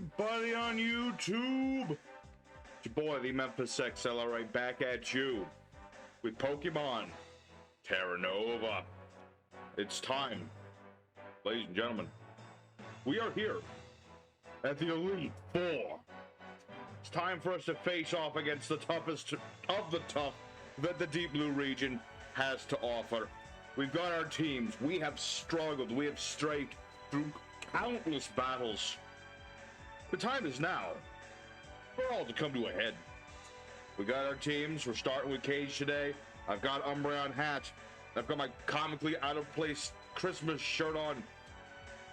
everybody on YouTube. It's your boy, the Memphis XLR, back at you with Pokemon TerraNova. It's time, ladies and gentlemen. We are here at the Elite Four. It's time for us to face off against the toughest of the tough that the Deep Blue region has to offer. We've got our teams. We have struggled. We have strayed through countless battles. The time is now for all to come to a head. We got our teams. We're starting with Cage today. I've got Umbreon hat. I've got my comically out of place Christmas shirt on.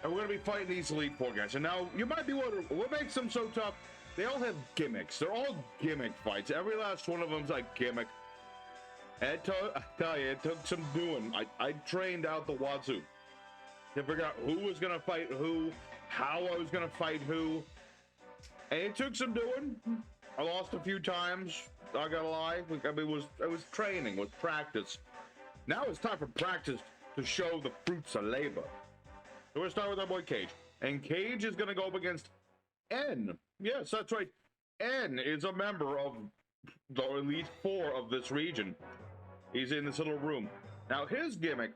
And we're going to be fighting these Elite Four guys. And now you might be wondering, what makes them so tough? They all have gimmicks. They're all gimmick fights. Every last one of them's a gimmick. And I tell you, it took some doing. I trained out the wazoo to figure out who was going to fight who, how I was going to fight who. And it took some doing. I lost a few times. I gotta lie. I mean, it was training, was practice. Now it's time for practice to show the fruits of labor. So we're gonna start with our boy Cage, and Cage is gonna go up against N. Yes, that's right. N is a member of the Elite Four of this region. He's in this little room. Now his gimmick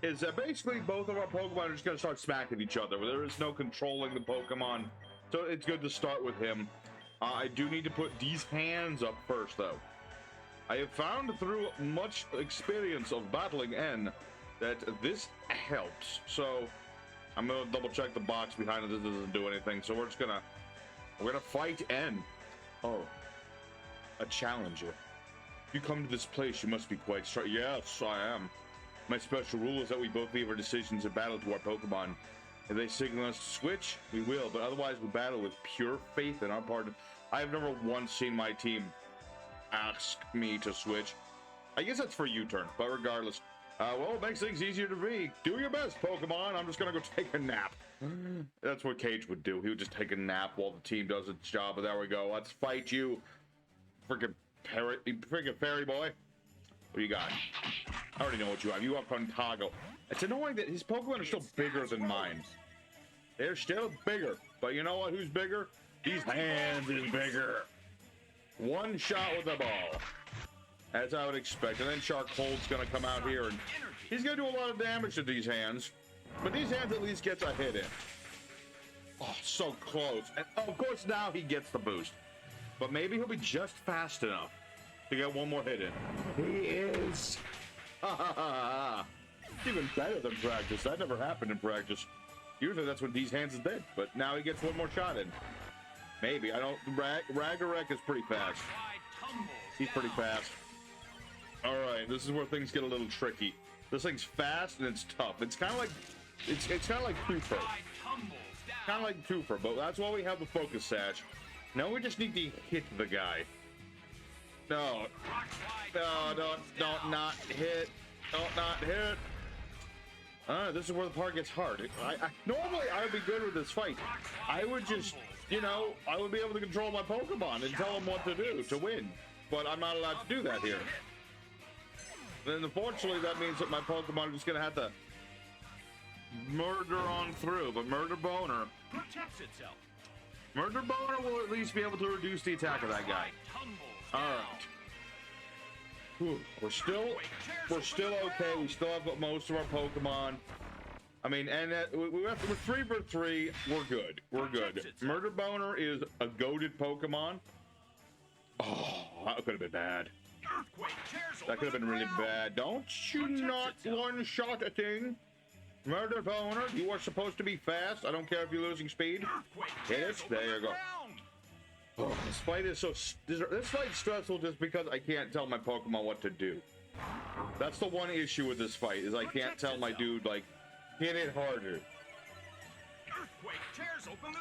is that basically both of our Pokemon are just gonna start smacking each other. There is no controlling the Pokemon. So it's good to start with him. I do need to put these hands up first, though. I have found through much experience of battling N that this helps. So I'm gonna double check the box behind it. This doesn't do anything. So we're gonna fight N. Oh, a challenger. If you come to this place, you must be quite strong. Yes, I am. My special rule is that we both leave our decisions in battle to our Pokemon. If they signal us to switch, we will, but otherwise we battle with pure faith in our partner. I have never once seen my team ask me to switch. I guess that's for U-turn, but regardless. Well, it makes things easier to be. Do your best, Pokemon. I'm just gonna go take a nap. That's what Cage would do. He would just take a nap while the team does its job, but there we go. Let's fight you, freaking parrot, freaking fairy boy. What do you got? I already know what you have. You have Contago. It's annoying that his Pokemon are still bigger than mine. They're still bigger, but you know what? Who's bigger? These hands is bigger. One shot with the ball, as I would expect. And then Sharkhold's gonna come out here, and he's gonna do a lot of damage to these hands. But these hands at least gets a hit in. Oh, so close. And of course now he gets the boost. But maybe he'll be just fast enough to get one more hit in. He is. Ha ha ha. Even better than practice. That never happened in practice. Usually that's when these hands is dead, but now he gets one more shot in. Maybe. I don't. Ragnarok is pretty fast. He's pretty fast. All right, this is where things get a little tricky. This thing's fast and it's tough. It's kind of like it's kind of like Twofer. Kind of like Twofer, but that's why we have the focus sash. Now we just need to hit the guy. No, don't not hit. Don't not hit. This is where the part gets hard. Normally I would be good with this fight. I would just, you know, I would be able to control my Pokemon and tell them what to do to win. But I'm not allowed to do that here. And unfortunately, that means that my Pokemon are just gonna have to murder on through. But Murder Boner protects itself. Murder Boner will at least be able to reduce the attack of that guy. All right. We're still okay. We still have most of our Pokemon. I mean, and we're 3 for 3. We're good. We're good. Murder Boner is a goated Pokemon. Oh, that could have been bad. That could have been really bad. Don't you not one-shot a thing. Murder Boner, you are supposed to be fast. I don't care if you're losing speed. Hit it. There you go. Oh, this fight is this fight's stressful just because I can't tell my Pokemon what to do. That's the one issue with this fight, is I can't tell my dude, like, hit it harder.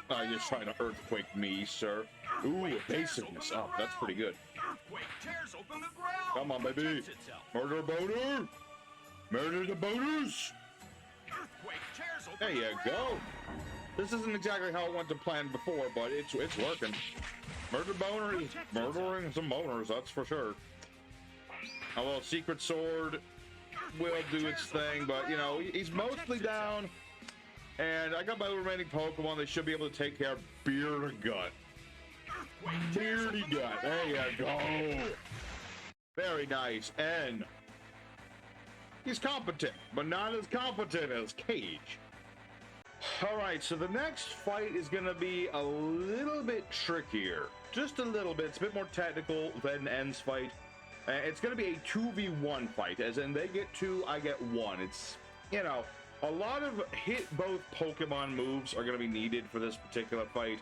You're trying to earthquake me, sir. Ooh, evasiveness. Oh, that's pretty good. Come on, baby. Murder Boner. Murder the boners. There you go. This isn't exactly how it went to plan before, but it's working. Murder Boner is murdering some boners, that's for sure. A little Secret Sword will do its thing, but you know, he's mostly down. And I got my remaining Pokemon. They should be able to take care of Beargut. Beardy Gut. There you go. Very nice. And he's competent, but not as competent as Cage. All right, so the next fight is going to be a little bit trickier. Just a little bit. It's a bit more technical than N's fight. It's going to be a 2v1 fight, as in they get 2, I get 1. It's, you know, a lot of hit both Pokemon moves are going to be needed for this particular fight.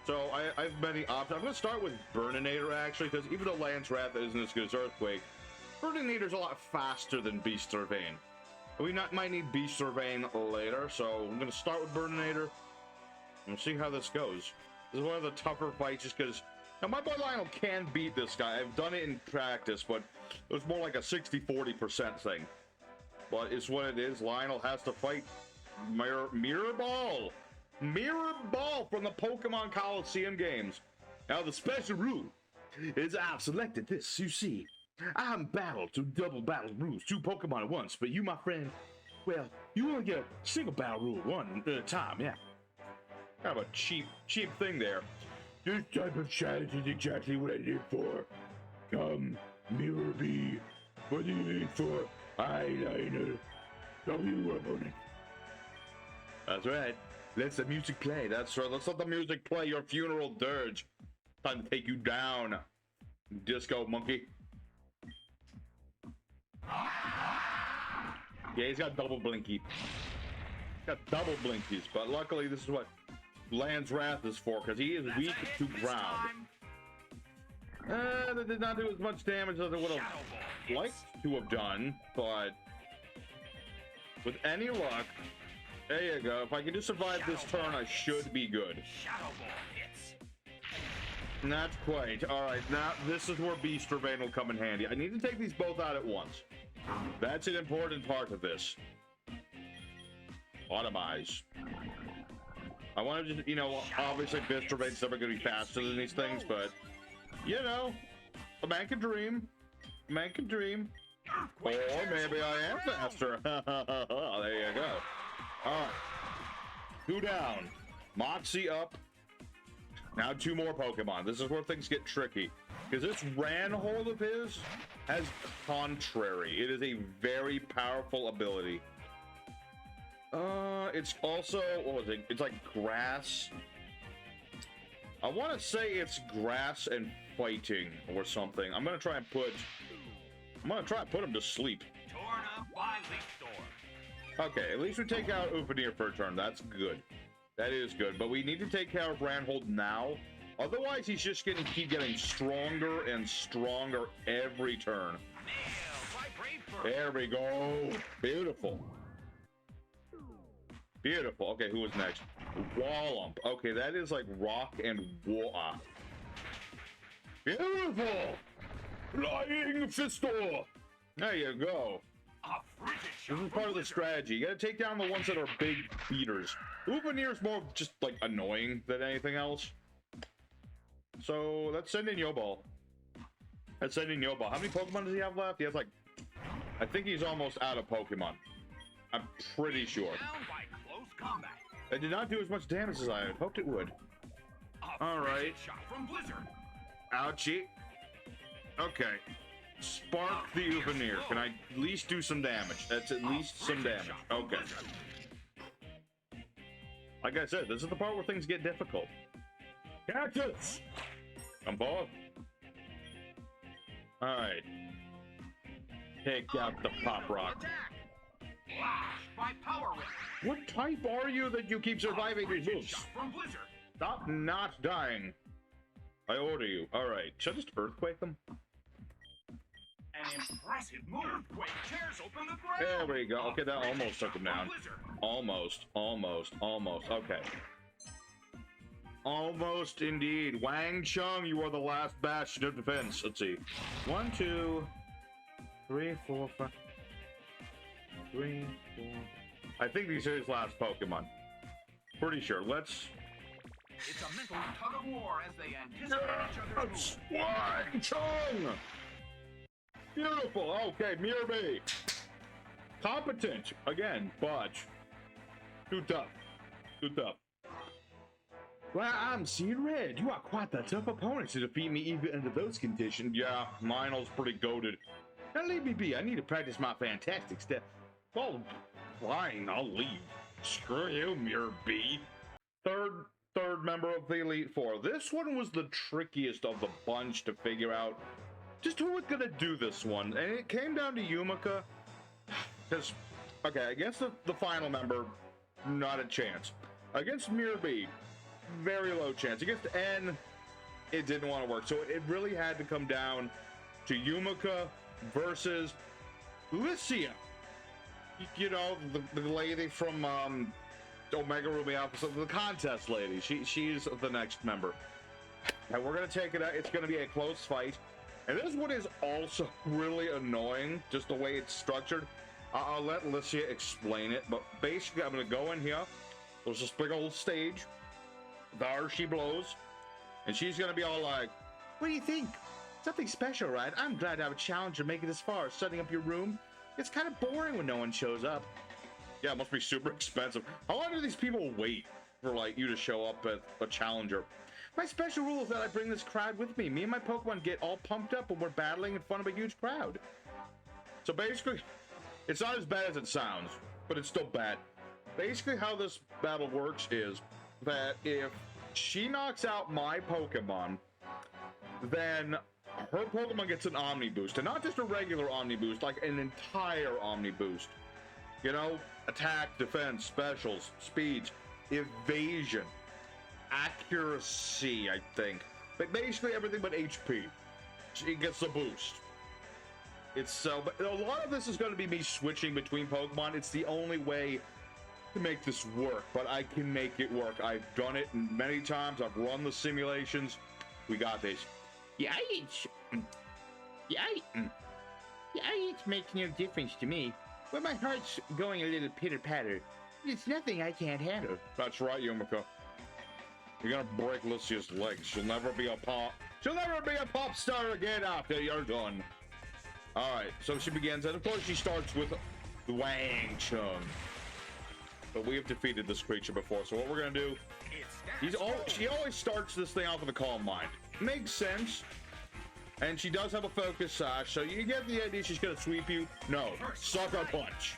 So I have many options. I'm going to start with Burninator, actually, because even though Lance Wrath isn't as good as Earthquake, Burninator's a lot faster than Beast Vein. We might need Beast Vein later, so I'm going to start with Burninator and see how this goes. This is one of the tougher fights just because... Now, my boy Lionel can beat this guy. I've done it in practice, but it was more like a 60-40% thing. But it's what it is. Lionel has to fight Mirror Ball. Mirror Ball from the Pokemon Coliseum games. Now, the special rule is I've selected this. You see, I'm battled to double battle rules, 2 Pokemon at once. But you, my friend, well, you only get a single battle rule one at a time, yeah. Kind of a cheap thing there. This type of challenge is exactly what I live for. Mirror B for the elitefour eyeliner. W opponent. That's right. Let the music play. That's right. Let's let the music play your funeral dirge. Time to take you down, disco monkey. Yeah, he's got double blinky. He's got double blinkies, but luckily this is what Lance Wrath is for, because he is weak to ground. That did not do as much damage as I would have liked to have done, but with any luck, there you go. If I can just survive this turn, I should be good. Not quite. All right, now this is where Beast Vein will come in handy. I need to take these both out at once. That's an important part of this. Automize. I want to just, you know, obviously Beast Vein's never going to be faster than these things, but, you know, a man can dream. A man can dream. Or maybe I am faster. There you go. All right. 2 down. Moxie up. Now 2 more Pokemon. This is where things get tricky. Because this Ranhold of his has Contrary. It is a very powerful ability. It's also, what was it? It's like grass. I want to say it's grass and fighting or something. I'm gonna try and put him to sleep. Torn up by Leaf Storm. Okay, at least we take out Upanir for a turn. That's good. That is good. But we need to take care of Ranhold now. Otherwise, he's just gonna keep getting stronger and stronger every turn. There we go. Beautiful. Beautiful. Okay, who was next? Wallump. Okay, that is like rock and water. Beautiful. Flying Fistor. There you go. This is part of the strategy. You gotta take down the ones that are big beaters. Upanir's more just like annoying than anything else. So let's send in Yobal. Let's send in Yobal. How many Pokemon does he have left? He has like, I think he's almost out of Pokemon. I'm pretty sure. It did not do as much damage as I had hoped it would. All right. Ouchie. Okay. Spark the Upanir. Can I at least do some damage? That's at least some damage. Okay. Like I said, this is the part where things get difficult. Cactus! Come forward. All right. Take out the Pop Rock. What type are you that you keep surviving these moves? Stop not dying. I order you. All right. Should I just Earthquake them? An impressive move. Earthquake tears open the ground. There we go. Okay, that almost took him down. Almost. Okay. Almost indeed. Wang Chung, you are the last bastion of defense. Let's see. 1, 2, 3, 4, 5. 3, 4. I think these are his last Pokemon. Pretty sure. Let's. It's a mental tug of war as they anticipate each other's moves. Wang Chung! Beautiful. Okay, Mirror B. Competent again, but too tough. Good stuff. Well, I'm seeing red. You are quite the tough opponent to defeat me even under those conditions. Yeah, Lionel's pretty goated. Now leave me be. I need to practice my fantastic step. Oh, fine, I'll leave. Screw you, Mirror B. Third member of the Elite Four. This one was the trickiest of the bunch to figure out just who was gonna do this one. And it came down to Yumika. Because, okay, against the final member, not a chance. Against Mirror B, very low chance. Against N, it didn't want to work. So it really had to come down to Yumika versus Lucia. You know, the lady from Omega Ruby Alpha, so the contest lady. She's the next member. And we're going to take it out. It's going to be a close fight. And this one is also really annoying, just the way it's structured. I'll let Lucia explain it, but basically I'm going to go in here. There's this big old stage. There she blows. And she's going to be all like, what do you think? Something special, right? I'm glad to have a challenger make it this far. Setting up your room, it's kind of boring when no one shows up. Yeah, it must be super expensive. How long do these people wait for like you to show up at a challenger? My special rule is that I bring this crowd with me. Me and my Pokemon get all pumped up when we're battling in front of a huge crowd. So basically, it's not as bad as it sounds, but it's still bad. Basically, how this battle works is that if she knocks out my Pokemon, then her Pokemon gets an Omni Boost, and not just a regular Omni Boost, like an entire Omni Boost. You know, attack, defense, specials, speeds, evasion, accuracy, I think. But basically everything but HP. She gets a boost. It's so, but a lot of this is going to be me switching between Pokemon. It's the only way to make this work, but I can make it work. I've done it many times. I've run the simulations. We got this. Yikes! Yikes makes no difference to me. But my heart's going a little pitter-patter. It's nothing I can't handle. That's right, Yumika. You're gonna break Lucia's legs. She'll never be a pop star again after you're done. Alright, so she begins, and of course she starts with Wang Chung. But we have defeated this creature before, so what we're gonna do, she always starts this thing off with a Calm Mind. Makes sense. And she does have a focus sash, so you get the idea she's gonna sweep you. No, Sucker Punch.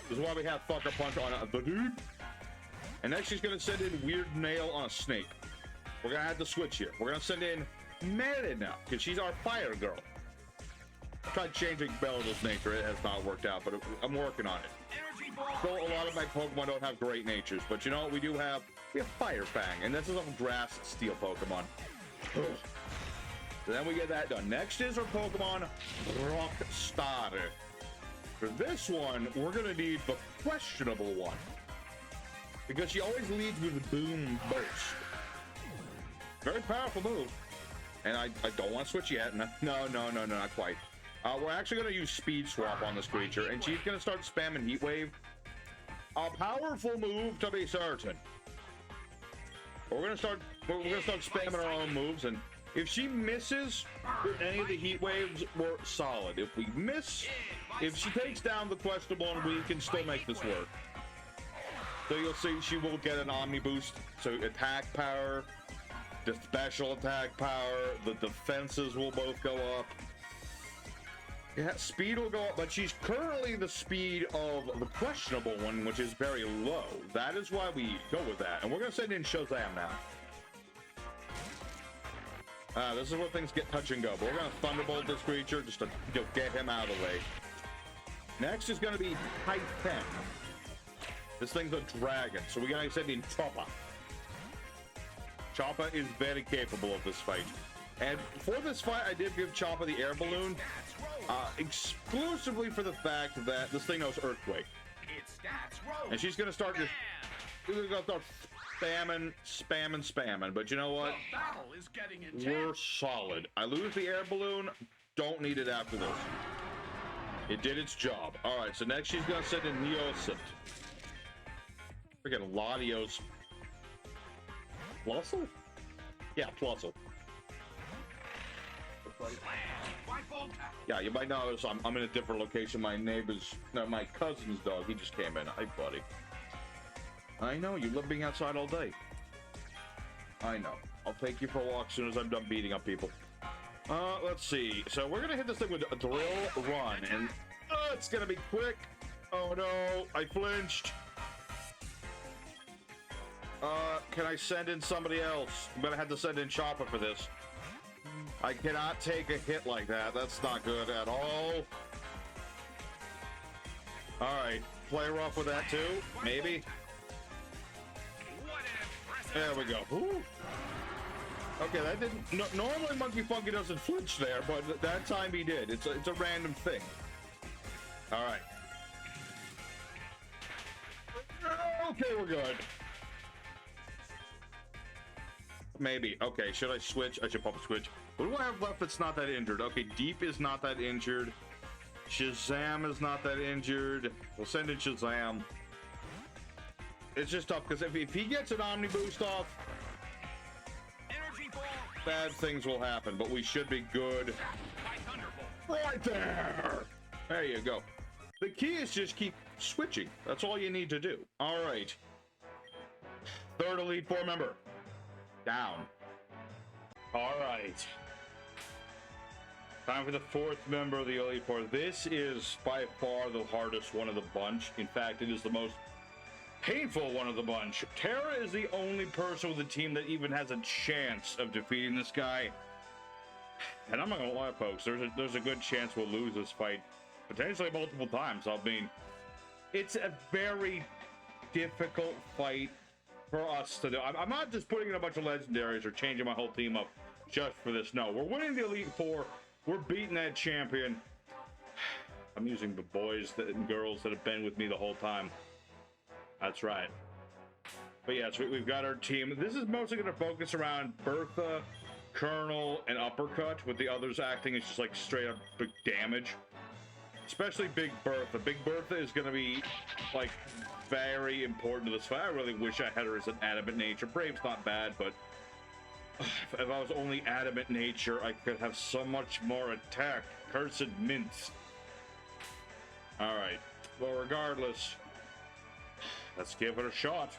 This is why we have Sucker Punch on the dude. And next she's gonna send in Weird Nail on a snake. We're gonna have to switch here. We're gonna send in Merit now, because she's our fire girl. I tried changing Bella's nature, it has not worked out, but I'm working on it. Still, a lot of my Pokemon don't have great natures, but you know what we do have? We have Fire Fang, and this is a grass steel Pokemon. So then we get that done. Next is our Pokemon Rock Starter. For this one, we're gonna need the questionable one, because she always leads with Boom Burst. Very powerful move. And I don't want to switch yet. No, not quite. We're actually going to use Speed Swap on this creature, and she's going to start spamming Heat Wave. A powerful move, to be certain. We're going to start spamming our own moves, and if she misses with any of the Heat Waves, we're solid. If we miss, if she takes down the questionable one, we can still make this work. So you'll see she will get an Omni Boost. So attack power, the special attack power, the defenses will both go up. Yeah, speed will go up, but she's currently the speed of the questionable one, which is very low. That is why we go with that. And we're going to send in Shazam now. This is where things get touch and go. But we're going to Thunderbolt this creature just to get him out of the way. Next is going to be Titan. This thing's a dragon, so we're going to send in Choppa. Choppa is very capable of this fight. And for this fight, I did give Choppa the air balloon, exclusively for the fact that this thing knows Earthquake. And she's going to start just spamming. But you know what? We're solid. I lose the air balloon. Don't need it after this. It did its job. All right, so next she's going to send in Neosint. Freaking Latios. Plusle? Yeah, Plusle. Yeah, you might notice I'm in a different location. My neighbor's, no, my cousin's dog, he just came in. Hi, buddy. I know, you love being outside all day. I know. I'll take you for a walk as soon as I'm done beating up people. Let's see. So we're gonna hit this thing with a drill run, and it's gonna be quick. Oh no, I flinched. Can I send in somebody else? I'm gonna have to send in Chopper for this. I cannot take a hit like that. That's not good at all. All right, play rough with that too, maybe. There we go. Ooh. Okay, that didn't. Normally, Monkey Funky doesn't flinch there, but that time he did. It's a random thing. All right. Okay, we're good. Maybe. Okay, should I switch? I should probably switch. What do I have left that's not that injured? Okay, Deep is not that injured. Shazam is not that injured. We'll send in Shazam. It's just tough because if he gets an Omni Boost off, bad things will happen, but we should be good. Right there! There you go. The key is just keep switching. That's all you need to do. All right. Third Elite Four member. Down. All right. Time for the fourth member of the Elite Four. This is by far the hardest one of the bunch. In fact, it is the most painful one of the bunch. Terra is the only person with the team that even has a chance of defeating this guy. And I'm not gonna lie, folks, there's a good chance we'll lose this fight, potentially multiple times. I mean, it's a very difficult fight for us to do. I'm not just putting in a bunch of legendaries or changing my whole team up just for this. No, we're winning the Elite Four. We're beating that champion. I'm using the boys and girls that have been with me the whole time. That's right. But yes, we've got our team. This is mostly going to focus around Bertha, Colonel, and Uppercut, with the others acting as just like straight up big damage. Especially Big Bertha. Big Bertha is going to be like very important to this fight. I really wish I had her as an adamant nature. Brave's not bad, but if I was only adamant nature, I could have so much more attack. Cursed mints. All right. Well, regardless, let's give it a shot.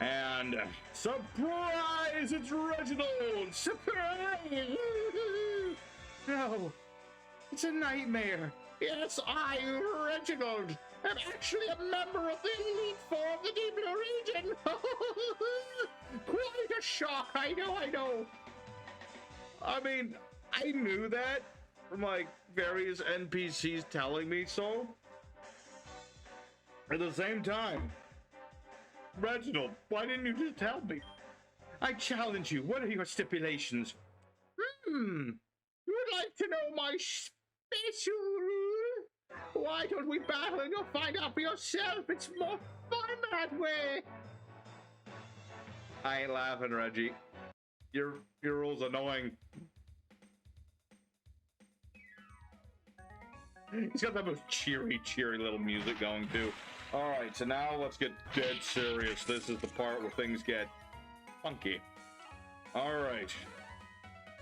And surprise! It's Reginald! Surprise! No, it's a nightmare. Yes, I, Reginald, am actually a member of the Elite Four of the Deep Blue region. Quite a shock. I know. I mean, I knew that from like various NPCs telling me so. At the same time, Reginald, why didn't you just tell me? I challenge you. What are your stipulations? You would like to know my special rule? Why don't we battle and you'll find out for yourself? It's more fun that way. I ain't laughing, Reggie. Your rule's annoying. He's got that most cheery little music going too. All right, so now let's get dead serious. This is the part where things get funky. All right.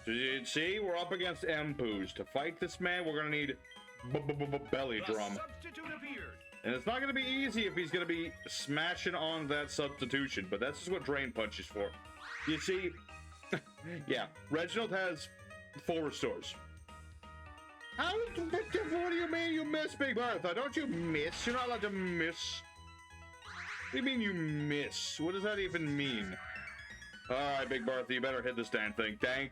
So you see, we're up against Mpoos. To fight this man, we're gonna need belly drum. And it's not gonna be easy if he's gonna be smashing on that substitution, but that's just what Drain Punch is for. You see, yeah, Reginald has full restores. What do you mean you miss, Big Bertha? Don't you miss? You're not allowed to miss. What do you mean you miss? What does that even mean? All right, Big Bertha, you better hit this damn thing. Dang.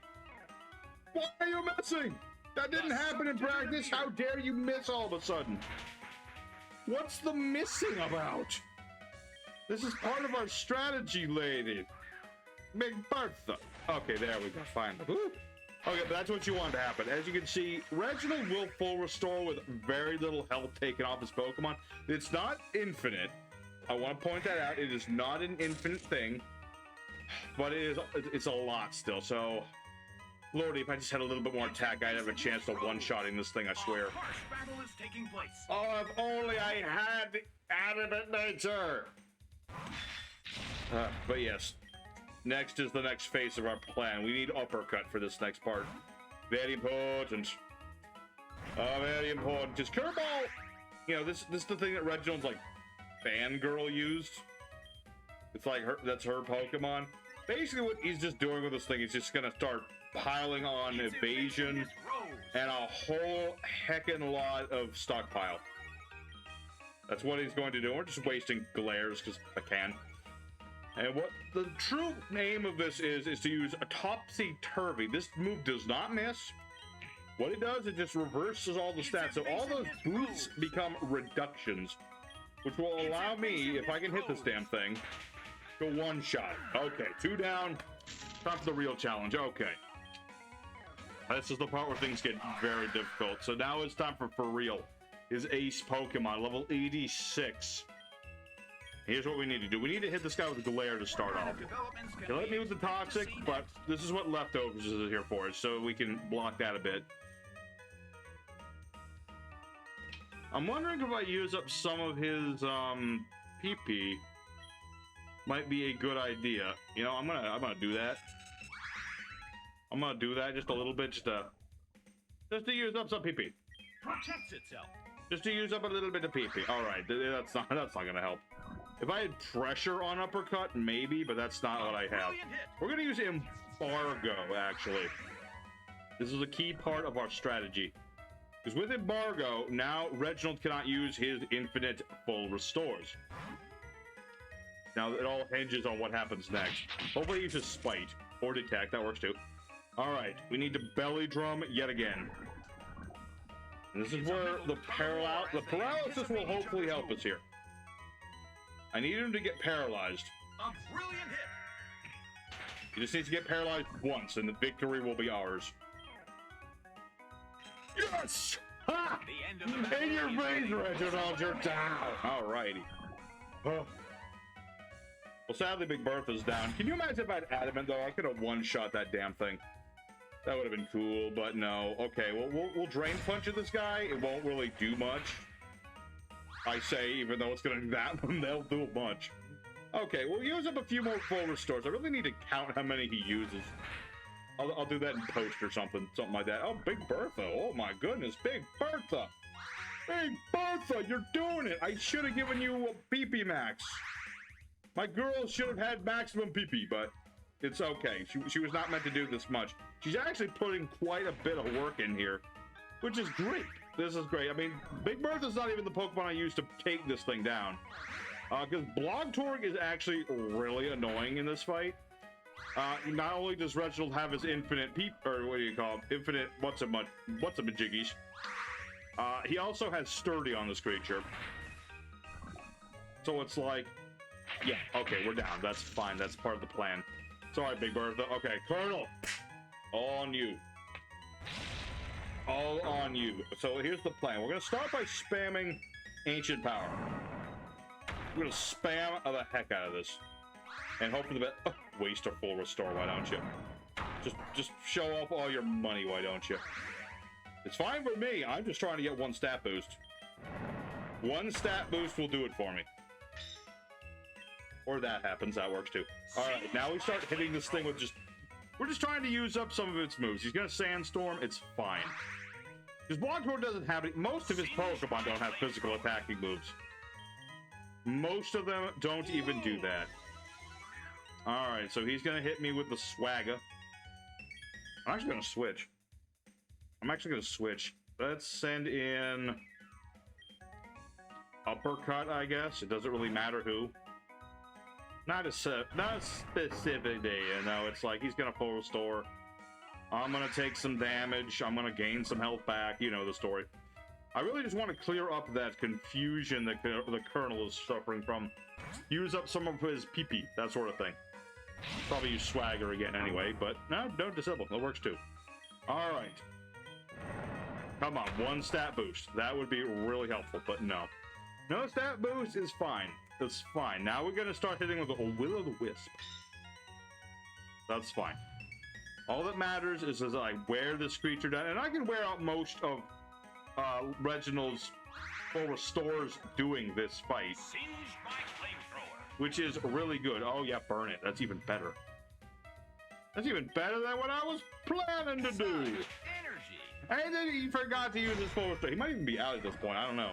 Why are you missing? That didn't happen in practice. How dare you miss all of a sudden? What's the missing about? This is part of our strategy, lady. Big Bertha. Okay, there we go. Finally. Woo. Okay, but that's what you want to happen. As you can see, Reginald will full restore with very little health taken off his Pokemon. It's not infinite. I want to point that out. It is not an infinite thing, but it's a lot still. So, Lordy, if I just had a little bit more attack, I'd have a chance of one-shotting this thing, I swear. Oh, if only I had the adamant nature. But yes. Next is the next phase of our plan. We need Uppercut for this next part. Very important. Very important. Because Kerbal, you know, this is the thing that Reginald's like fangirl used. It's like that's her Pokemon. Basically, what he's just doing with this thing, he's just gonna start piling on evasion and a whole heckin' lot of stockpile. That's what he's going to do. We're just wasting glares because I can. And what the true name of this is to use a topsy-turvy. This move does not miss. What it does, it just reverses all the stats. So all those boosts become reductions, which will allow me, if I can hit this damn thing, to one-shot. Okay, 2 down. Time for the real challenge. Okay. This is the part where things get very difficult. So now it's time for real. His ace Pokemon, level 86. Here's what we need to do. We need to hit this guy with a glare to start off. He'll hit me with the toxic, but this is what leftovers is here for, so we can block that a bit. I'm wondering if I use up some of his PP. Might be a good idea. You know, I'm gonna do that. I'm gonna do that just a little bit, just to use up some PP. Protects itself. Just to use up a little bit of PP. All right, that's not gonna help. If I had pressure on uppercut, maybe, but that's not what I have. We're gonna use embargo, actually. This is a key part of our strategy. Because with embargo, now Reginald cannot use his infinite full restores. Now it all hinges on what happens next. Hopefully he uses spite or detect, that works too. All right, we need to belly drum yet again. And this is where the paralysis will hopefully help us here. I need him to get paralyzed. A brilliant hit. He just needs to get paralyzed once, and the victory will be ours. Yes! Ha! The end of the battle. In your face, Reginald, you're down. Alrighty. Oh. Well, sadly, Big Bertha's down. Can you imagine if I had adamant, though? I could have one-shot that damn thing. That would have been cool, but no. Okay, well, we'll drain punch at this guy. It won't really do much. I say, even though it's gonna do that one, they'll do a bunch. Okay, we'll use up a few more full restores. I really need to count how many he uses. I'll do that in post or something like that. Oh, Big Bertha. Oh my goodness, Big Bertha. Big Bertha, you're doing it. I should have given you a PP max. My girl should have had maximum PP, but it's okay. She was not meant to do this much. She's actually putting quite a bit of work in here, which is great. This is great. I mean, Big Bertha's not even the Pokemon I use to take this thing down. Because Blogtorg is actually really annoying in this fight. Not only does Reginald have his infinite or what do you call it? Infinite what's a majiggies. He also has Sturdy on this creature. So it's like, yeah, okay, we're down. That's fine. That's part of the plan. Sorry, Big Bertha. Okay, Colonel, all on you. All on you. So here's the plan. We're gonna start by spamming Ancient Power. We're gonna spam the heck out of this, and hope for the best. Oh, waste or full restore. Why don't you? Just show off all your money. Why don't you? It's fine for me. I'm just trying to get one stat boost. One stat boost will do it for me. Or that happens. That works too. All right. Now we start hitting this thing with just. We're just trying to use up some of its moves. He's gonna Sandstorm. It's fine. Because Blogtorg doesn't have any. Most of his Pokemon don't have physical attacking moves. Most of them don't even do that. Alright, so he's gonna hit me with the Swagger. I'm actually gonna switch. Let's send in Uppercut, I guess. It doesn't really matter who. Not specifically, you know. It's like he's gonna full restore. I'm gonna take some damage. I'm gonna gain some health back. You know the story. I really just want to clear up that confusion that the Colonel is suffering from. Use up some of his PP, that sort of thing. Probably use Swagger again anyway, but no, don't disable. That works too. All right. Come on, one stat boost. That would be really helpful, but no. No stat boost is fine. It's fine. Now we're gonna start hitting with a Will-O-the-Wisp. That's fine. All that matters is as I wear this creature down, and I can wear out most of Reginald's full restores doing this fight, which is really good. Oh yeah, burn it. That's even better. That's even better than what I was planning to do. And then he forgot to use his full restore. He might even be out at this point. I don't know.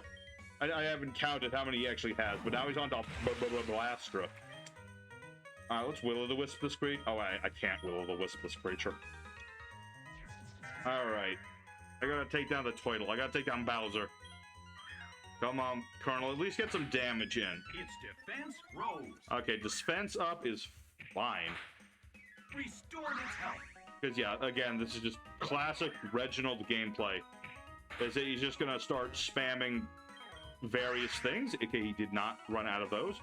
I haven't counted how many he actually has, but now he's on to Blastra. Let's will-o'-the-wisp this creature. Oh, I can't will-o'-the-wisp this creature. All right. I gotta take down the Toidle. I gotta take down Bowser. Come on, Colonel. At least get some damage in. Its defense rose. Okay, defense up is fine. Restored its health. Because, yeah, again, this is just classic Reginald gameplay. Is that he's just gonna start spamming various things. Okay, he did not run out of those.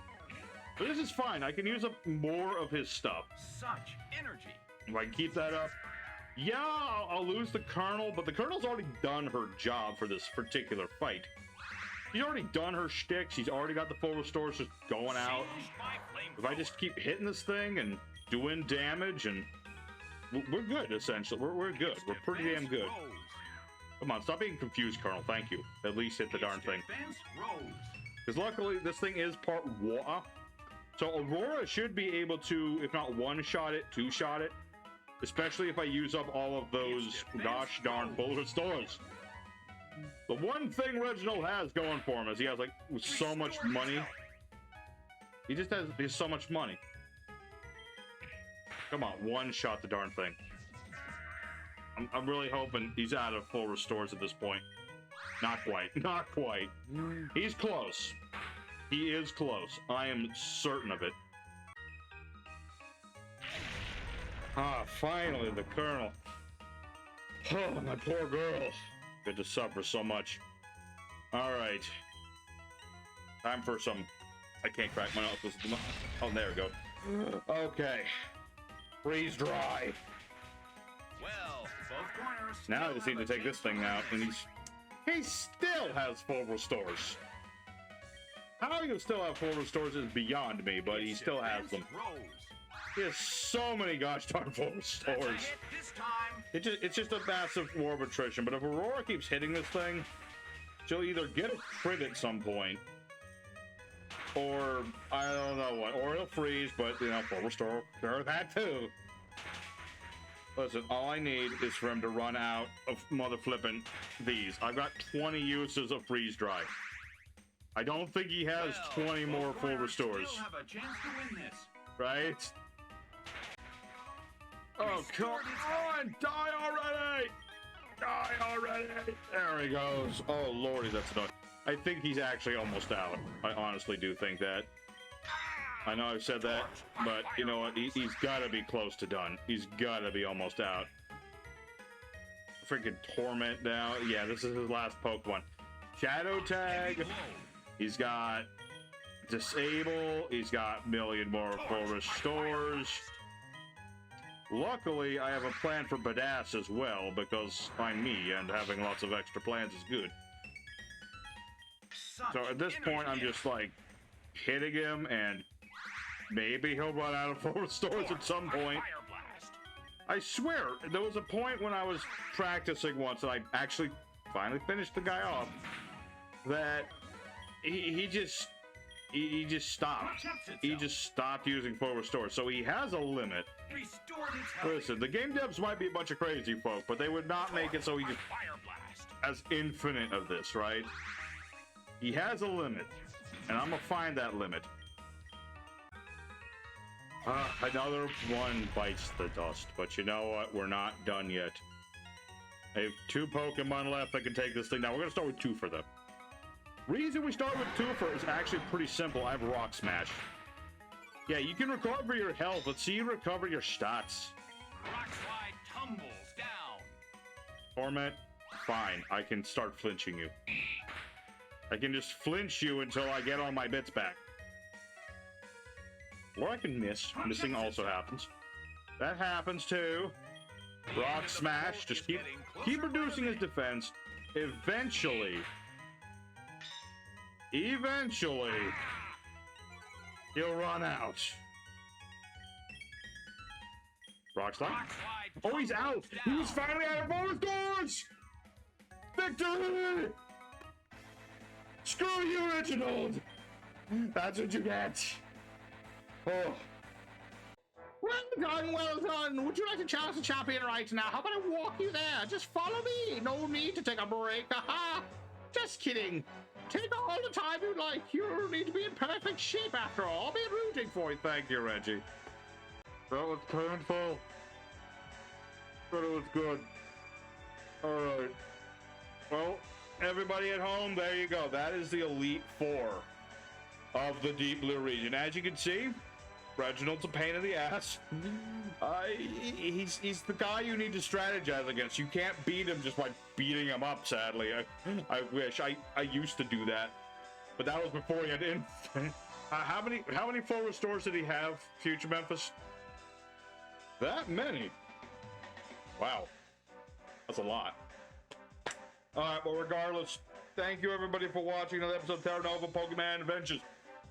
But this is fine. I can use up more of his stuff. Such energy. If I can keep that up, yeah, I'll lose the Colonel, but the Colonel's already done her job for this particular fight. She's already done her shtick. She's already got the full restores just going out. If I just keep hitting this thing and doing damage, and we're good, essentially. We're good. We're pretty damn good. Come on, stop being confused, Colonel. Thank you. At least hit the darn thing. Because luckily, this thing is part water. So Aurora should be able to, if not one-shot it, two-shot it. Especially if I use up all of those gosh darn full restores. The one thing Reginald has going for him is he has like so much money. He has so much money. Come on, one-shot the darn thing. I'm really hoping he's out of full restores at this point. Not quite. Not quite. He's close. He is close. I am certain of it. Ah, finally, the Colonel. Oh, my poor girl. Good to suffer so much. All right. Time for some... I can't crack my knuckles. Oh, there we go. Okay. Freeze dry. Well, both corners. Now I just need to take this thing out, and he still has full restores. How you still have full restores is beyond me, but he still has them. He has so many gosh darn full restores. It's just a massive war of attrition. But if Aurora keeps hitting this thing, she'll either get a crit at some point, or I don't know what, or he'll freeze. But you know, full restore or that too. Listen, all I need is for him to run out of mother flipping these. I've got 20 uses of freeze dry. I don't think he has 20 more full restores. Still have a chance to win this. Right? Oh, come on! Die already! Die already! There he goes. Oh, lordy, that's annoying. I think he's actually almost out. I honestly do think that. I know I've said that, but you know what? He's got to be close to done. He's got to be almost out. Freaking Torment now. Yeah, this is his last Pokemon. Shadow Tag. He's got Disable. He's got million more full restores. Luckily, I have a plan for Badass as well, because I'm me, and having lots of extra plans is good. So at this point, I'm just like hitting him, and maybe he'll run out of full restores at some point. I swear, there was a point when I was practicing once, and I actually finally finished the guy off, that he just stopped. He just stopped using full restore. So he has a limit. Listen, the game devs might be a bunch of crazy folk, but they would not make it so he just has infinite of this, right? He has a limit, and I'm gonna find that limit. Another one bites the dust, but you know what? We're not done yet. I have 2 Pokemon left that can take this thing down. We're gonna start with Twofer, though. Reason we start with Twofer is actually pretty simple. I have Rock Smash. Yeah, you can recover your health. Let's see you recover your stats. Rock slide tumbles down. Torment, fine. I can start flinching you. I can just flinch you until I get all my bits back. Or I can miss. Missing also happens. That happens too. Rock Smash. Just keep reducing his defense. Eventually, he'll run out. Rock Slide. Oh, he's out. He's finally out of bonus doors. Victory! Screw you, Reginald. That's what you get. Oh. Well done, well done. Would you like to challenge the champion right now? How about I walk you there? Just follow me. No need to take a break. Aha. Just kidding. Take all the time you like. You need to be in perfect shape after all. I'll be rooting for you. Thank you, Reggie. That was painful. But it was good. Alright. Well, everybody at home, there you go. That is the Elite Four of the Deep Blue region. As you can see, Reginald's a pain in the ass. He's the guy you need to strategize against. You can't beat him just by beating him up, sadly. I wish. I used to do that. But that was before he had how many full restores did he have, Future Memphis? That many? Wow. That's a lot. Alright, well, regardless, thank you everybody for watching another episode of TerraNova Pokemon Adventures.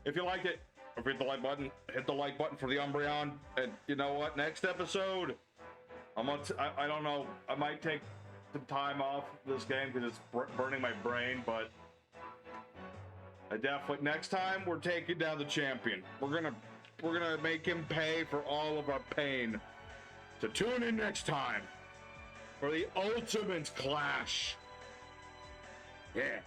If you liked it, hit the like button. Hit the like button for the Umbreon. And you know what? Next episode, I don't know. I might take some time off this game because it's burning my brain, but I definitely, next time we're taking down the champion. We're gonna make him pay for all of our pain. So tune in next time for the ultimate clash. Yeah.